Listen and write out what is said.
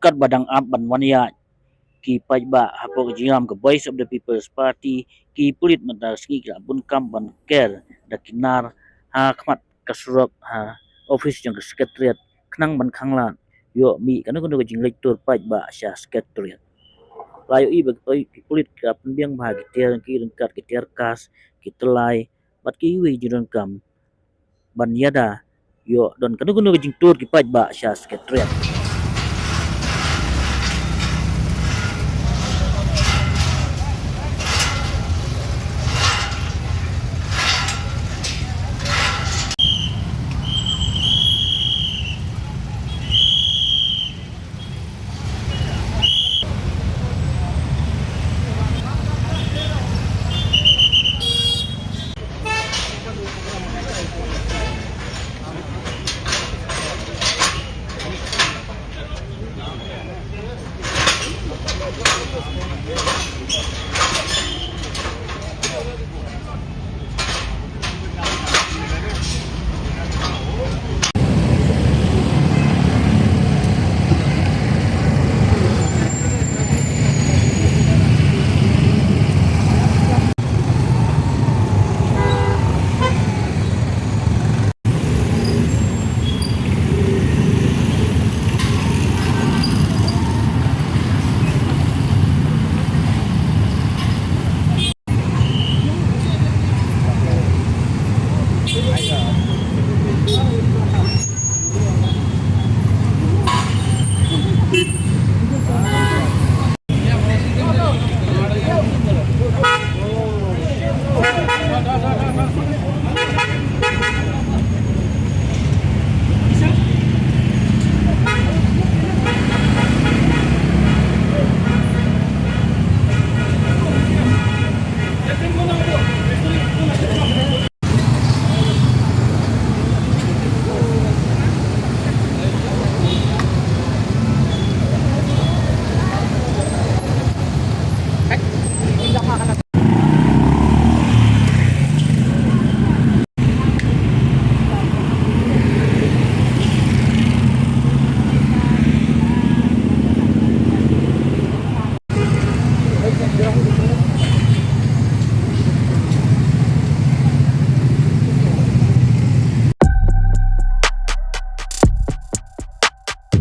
Kat badang ab banwania ki pajba hapok jingam ke Voice of the People's Party ki pulit mentar ski ka bunkam ban ker da kinar ha khmat kasrok ha office jang secretariat knang ban khanglan yo mi kanu kanu jing lektur pajba sya secretariat layo i bag oi ki pulit ka pendiang bah ki tiar ki rengkat ki tiar kas ki telai bat ki wi jirang kam ban yada yo don kanu kanu jing tur ki pajba sya secretariat.